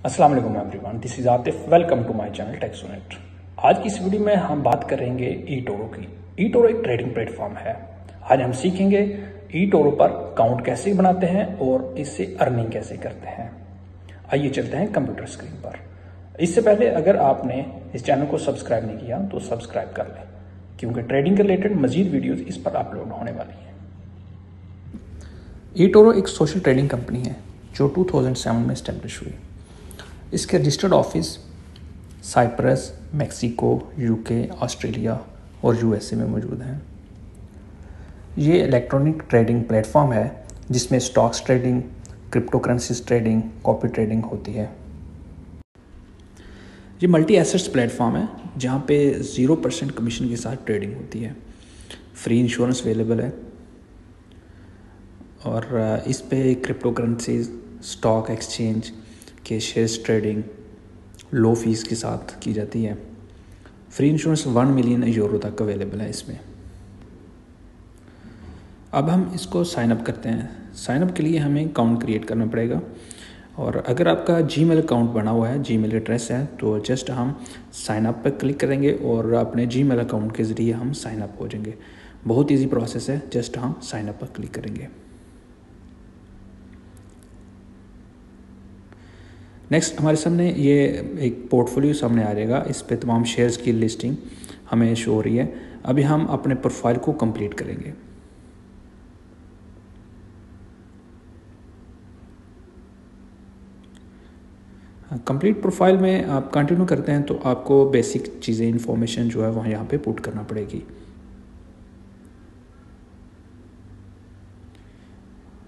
अस्सलाम वालेकुम everyone, this is Atif. Welcome to my channel Texonet. आज की इस वीडियो में हम बात करेंगे ईटोरो की। ईटोरो एक ट्रेडिंग प्लेटफॉर्म है। आज हम सीखेंगे ईटोरो पर अकाउंट कैसे बनाते हैं और इससे अर्निंग कैसे करते हैं। आइए चलते हैं कंप्यूटर स्क्रीन पर। इससे पहले अगर आपने इस चैनल को सब्सक्राइब नहीं किया तो सब्सक्राइब कर लें, क्योंकि ट्रेडिंग के रिलेटेड मजीद वीडियोज इस पर अपलोड होने वाली हैं। ईटोरो एक सोशल ट्रेडिंग कंपनी है जो 2007 में स्टैब्लिश हुई। इसके registered office Cyprus, Mexico, UK, Australia और यूएसए में मौजूद हैं। ये इलेक्ट्रॉनिक ट्रेडिंग प्लेटफॉर्म है जिसमें stocks trading, crypto currencies trading, copy trading होती है। ये मल्टी एसेट्स प्लेटफॉर्म है जहाँ पे 0% कमीशन के साथ ट्रेडिंग होती है। फ्री इंश्योरेंस अवेलेबल है और इस पे क्रिप्टो करेंसीज, स्टॉक एक्सचेंज के शेयर्स ट्रेडिंग लो फीस के साथ की जाती है। फ्री इंश्योरेंस 1 मिलियन यूरो तक अवेलेबल है इसमें। अब हम इसको साइन अप करते हैं। साइन अप के लिए हमें अकाउंट क्रिएट करना पड़ेगा, और अगर आपका जीमेल अकाउंट बना हुआ है, जीमेल एड्रेस है, तो जस्ट हम साइन अप पर क्लिक करेंगे और अपने जीमेल अकाउंट के ज़रिए हम साइन अप हो जाएंगे। बहुत ईजी प्रोसेस है, जस्ट हम साइन अप पर क्लिक करेंगे। नेक्स्ट हमारे सामने ये एक पोर्टफोलियो सामने आ जाएगा। इस पे तमाम शेयर्स की लिस्टिंग हमें शो हो रही है। अभी हम अपने प्रोफाइल को कंप्लीट करेंगे। कंप्लीट प्रोफाइल में आप कंटिन्यू करते हैं तो आपको बेसिक चीज़ें, इंफॉर्मेशन जो है वहाँ यहाँ पे पुट करना पड़ेगी,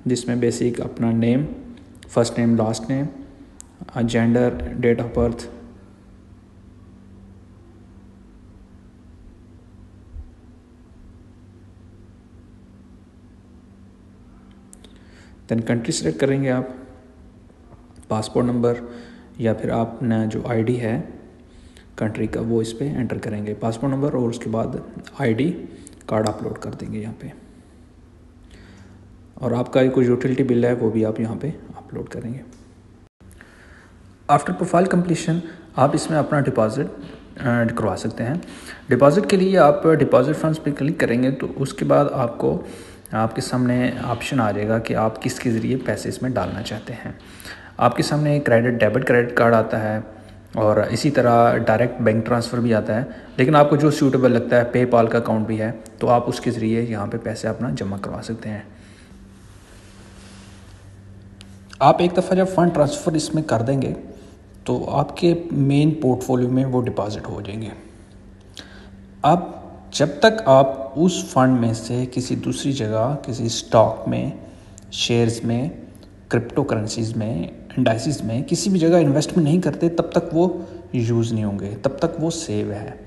जिसमें बेसिक अपना name, first name, last name, gender, date of birth, then country select करेंगे आप, पासपोर्ट नंबर या फिर आपने जो आईडी है कंट्री का वो इस पे एंटर करेंगे, पासपोर्ट नंबर, और उसके बाद आईडी कार्ड अपलोड कर देंगे यहाँ पे, और आपका कोई यूटिलिटी बिल है वो भी आप यहाँ पे अपलोड करेंगे। आफ्टर प्रोफाइल कंप्लीशन आप इसमें अपना डिपॉजिट करवा सकते हैं। डिपॉजिट के लिए आप डिपॉजिट फंड्स पे क्लिक करेंगे तो उसके बाद आपके सामने ऑप्शन आ जाएगा कि आप किसके ज़रिए पैसे इसमें डालना चाहते हैं। आपके सामने डेबिट क्रेडिट कार्ड आता है, और इसी तरह डायरेक्ट बैंक ट्रांसफ़र भी आता है, लेकिन आपको जो सूटेबल लगता है, पेपाल का अकाउंट भी है, तो आप उसके ज़रिए यहाँ पे पैसे अपना जमा करवा सकते हैं। आप एक दफ़ा जब फ़ंड ट्रांसफ़र इसमें कर देंगे तो आपके मेन पोर्टफोलियो में वो डिपॉजिट हो जाएंगे। अब जब तक आप उस फंड में से किसी दूसरी जगह, किसी स्टॉक में, शेयर्स में, क्रिप्टो करेंसीज में, इंडाइसिस में, किसी भी जगह इन्वेस्टमेंट नहीं करते, तब तक वो यूज़ नहीं होंगे, तब तक वो सेव है,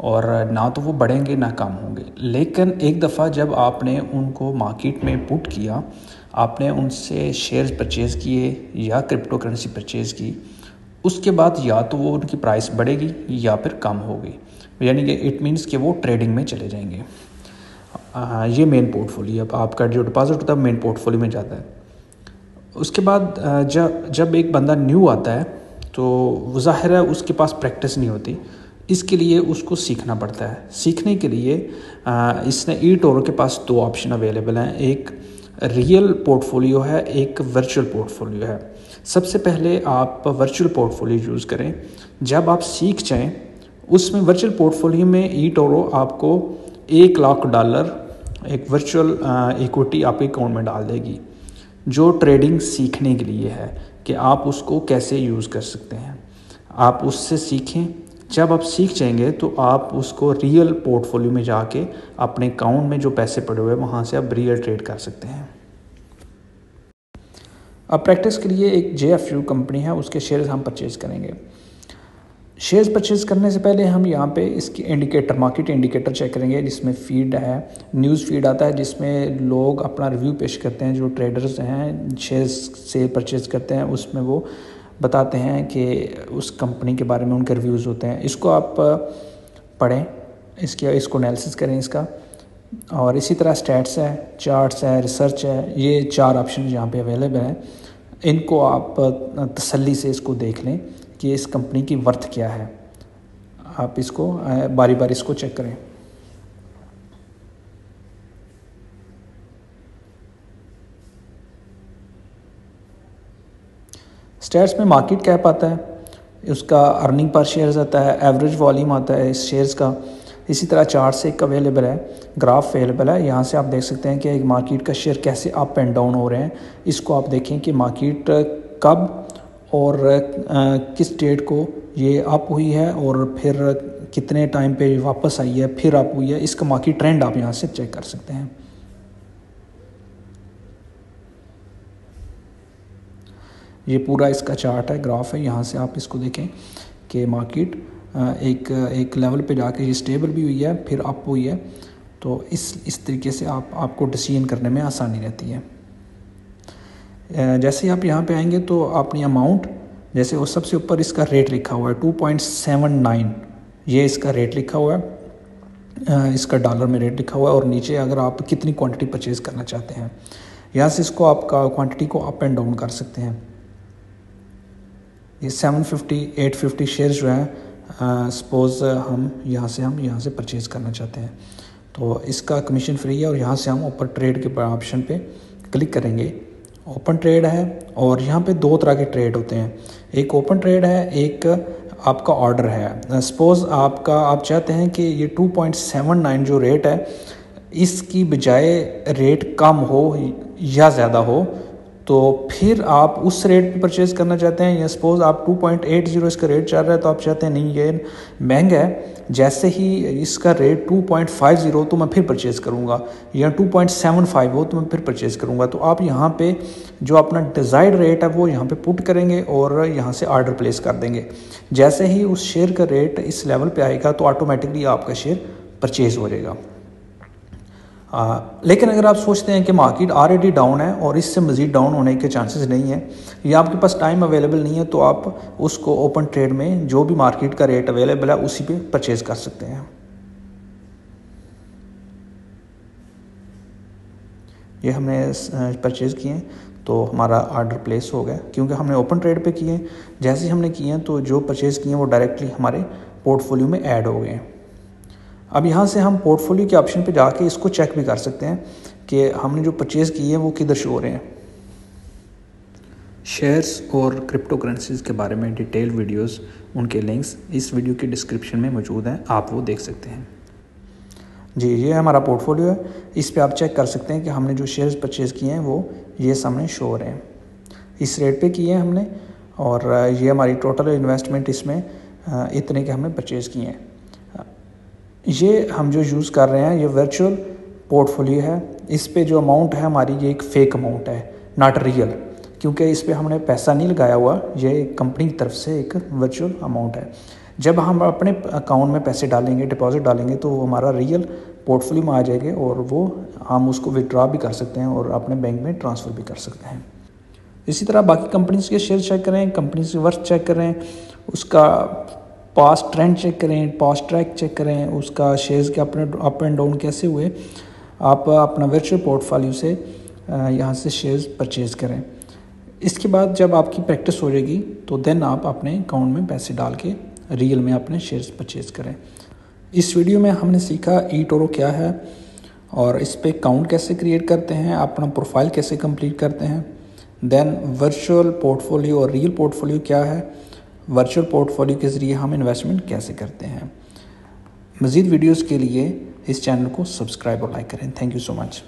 और ना तो वो बढ़ेंगे ना कम होंगे। लेकिन एक दफ़ा जब आपने उनको मार्केट में पुट किया, आपने उनसे शेयर्स परचेज़ किए या क्रिप्टो करेंसी परचेज़ की, उसके बाद या तो वो उनकी प्राइस बढ़ेगी या फिर कम होगी, यानी कि इट मीन्स कि वो ट्रेडिंग में चले जाएंगे। ये मेन पोर्टफोलियो, अब आपका जो डिपॉजिट होता है मेन पोर्टफोलियो में जाता है। उसके बाद जब एक बंदा न्यू आता है तो ज़ाहिर है उसके पास प्रैक्टिस नहीं होती, इसके लिए उसको सीखना पड़ता है। सीखने के लिए इसने ईटोरो के पास 2 ऑप्शन अवेलेबल हैं, एक रियल पोर्टफोलियो है, एक वर्चुअल पोर्टफोलियो है। सबसे पहले आप वर्चुअल पोर्टफोलियो यूज़ करें। जब आप सीख जाएं, उसमें वर्चुअल पोर्टफोलियो में ईटोरो आपको $1,00,000 एक वर्चुअल इक्विटी आपके अकाउंट में डाल देगी, जो ट्रेडिंग सीखने के लिए है कि आप उसको कैसे यूज़ कर सकते हैं। आप उससे सीखें। जब आप सीख जाएंगे तो आप उसको रियल पोर्टफोलियो में जाके अपने अकाउंट में जो पैसे पड़े हुए हैं वहाँ से आप रियल ट्रेड कर सकते हैं। अब प्रैक्टिस के लिए एक JFU कंपनी है, उसके शेयर्स हम परचेज़ करेंगे। शेयर्स परचेज़ करने से पहले हम यहाँ पे इसकी इंडिकेटर, मार्केट इंडिकेटर चेक करेंगे, जिसमें फीड है, न्यूज़ फीड आता है, जिसमें लोग अपना रिव्यू पेश करते हैं। जो ट्रेडर्स हैं, शेयर्स से परचेज़ करते हैं, उसमें वो बताते हैं कि उस कंपनी के बारे में उनके रिव्यूज़ होते हैं। इसको आप पढ़ें, इसको एनालिसिस करें इसका, और इसी तरह स्टैट्स है, चार्ट्स है, रिसर्च है, ये 4 ऑप्शन यहाँ पे अवेलेबल हैं। इनको आप तसल्ली से इसको देख लें कि इस कंपनी की वर्थ क्या है। आप इसको बारी बारी इसको चेक करें। स्टैट्स में मार्केट कैप आता है, उसका अर्निंग पर शेयर्स आता है, एवरेज वॉल्यूम आता है इस शेयर्स का। इसी तरह चार्ट से एक अवेलेबल है, ग्राफ अवेलेबल है। यहाँ से आप देख सकते हैं कि एक मार्केट का शेयर कैसे अप एंड डाउन हो रहे हैं। इसको आप देखें कि मार्केट कब और किस डेट को ये अप हुई है और फिर कितने टाइम पे वापस आई है, फिर अप हुई है। इसका मार्केट ट्रेंड आप यहाँ से चेक कर सकते हैं। ये पूरा इसका चार्ट है, ग्राफ है। यहाँ से आप इसको देखें कि मार्केट एक लेवल पे जाके ये स्टेबल भी हुई है, फिर अप हुई है। तो इस तरीके से आपको डिसीजन करने में आसानी रहती है। जैसे ही आप यहाँ पे आएंगे तो अपनी अमाउंट, जैसे वो सबसे ऊपर इसका रेट लिखा हुआ है 2.79, ये इसका रेट लिखा हुआ है, इसका डॉलर में रेट लिखा हुआ है। और नीचे अगर आप कितनी क्वांटिटी परचेज़ करना चाहते हैं, यहाँ से इसको आपका क्वांटिटी को अप एंड डाउन कर सकते हैं। ये 750 850 शेयर जो है, सपोज़ हम यहाँ से परचेज़ करना चाहते हैं तो इसका कमीशन फ्री है। और यहाँ से हम ऊपर ट्रेड के ऑप्शन पे क्लिक करेंगे, ओपन ट्रेड है। और यहाँ पे दो तरह के ट्रेड होते हैं, एक ओपन ट्रेड है, एक आपका ऑर्डर है। सपोज़ आप चाहते हैं कि ये 2.79 जो रेट है इसकी बजाय रेट कम हो या ज़्यादा हो, तो फिर आप उस रेट पे परचेज़ करना चाहते हैं। या सपोज़ आप 2.80 इसका रेट चल रहा है तो आप चाहते हैं नहीं ये महंगा है, जैसे ही इसका रेट 2.50 तो मैं फिर परचेज़ करूँगा, या 2.75 हो तो मैं फिर परचेज़ करूँगा। तो आप यहाँ पे जो अपना डिज़ायर्ड रेट है वो यहाँ पे पुट करेंगे और यहाँ से ऑर्डर प्लेस कर देंगे। जैसे ही उस शेयर का रेट इस लेवल पे आएगा तो ऑटोमेटिकली आपका शेयर परचेज़ हो जाएगा। लेकिन अगर आप सोचते हैं कि मार्केट ऑलरेडी डाउन है और इससे मज़ीद डाउन होने के चांसेस नहीं है, या आपके पास टाइम अवेलेबल नहीं है, तो आप उसको ओपन ट्रेड में जो भी मार्केट का रेट अवेलेबल है उसी पे परचेज़ कर सकते हैं। ये हमने परचेज़ किए तो हमारा ऑर्डर प्लेस हो गया, क्योंकि हमने ओपन ट्रेड पे किए। जैसे ही हमने किए तो जो परचेज़ किए वो डायरेक्टली हमारे पोर्टफोलियो में ऐड हो गए। अब यहाँ से हम पोर्टफोलियो के ऑप्शन पे जाके इसको चेक भी कर सकते हैं कि हमने जो परचेज़ किए हैं वो किधर शो हो रहे हैं। शेयर्स और क्रिप्टो करेंसीज़ के बारे में डिटेल वीडियोस, उनके लिंक्स इस वीडियो के डिस्क्रिप्शन में मौजूद हैं, आप वो देख सकते हैं। जी, ये हमारा पोर्टफोलियो है, इस पे आप चेक कर सकते हैं कि हमने जो शेयर्स परचेज़ किए हैं वो ये सामने शो हो रहे हैं। इस रेट पे किए हैं हमने, और ये हमारी टोटल इन्वेस्टमेंट इसमें इतने के हमने परचेज़ किए हैं। ये हम जो यूज़ कर रहे हैं ये वर्चुअल पोर्टफोलियो है। इस पे जो अमाउंट है हमारी ये एक फ़ेक अमाउंट है, नॉट रियल, क्योंकि इस पे हमने पैसा नहीं लगाया हुआ, ये कंपनी की तरफ से एक वर्चुअल अमाउंट है। जब हम अपने अकाउंट में पैसे डालेंगे, डिपॉजिट डालेंगे, तो वो हमारा रियल पोर्टफोलियो में आ जाएंगे और वो हम उसको विड्रॉ भी कर सकते हैं और अपने बैंक में ट्रांसफ़र भी कर सकते हैं। इसी तरह बाकी कंपनीज़ के शेयर चेक करें, कंपनीज़ की वर्थ चेक करें, उसका पास्ट ट्रेंड चेक करें, पास्ट ट्रैक चेक करें, उसका शेयर्स के अपने अप एंड डाउन कैसे हुए। आप अपना वर्चुअल पोर्टफोलियो से यहाँ से शेयर्स परचेज़ करें। इसके बाद जब आपकी प्रैक्टिस हो जाएगी तो देन आप अपने अकाउंट में पैसे डाल के रियल में अपने शेयर्स परचेज़ करें। इस वीडियो में हमने सीखा ईटोरो क्या है और इस पर अकाउंट कैसे क्रिएट करते हैं, अपना प्रोफाइल कैसे कंप्लीट करते हैं, देन वर्चुअल पोर्टफोलियो और रियल पोर्टफोलियो क्या है, वर्चुअल पोर्टफोलियो के ज़रिए हम इन्वेस्टमेंट कैसे करते हैं। मज़ीद वीडियोज़ के लिए इस चैनल को सब्सक्राइब और लाइक करें। Thank you so much.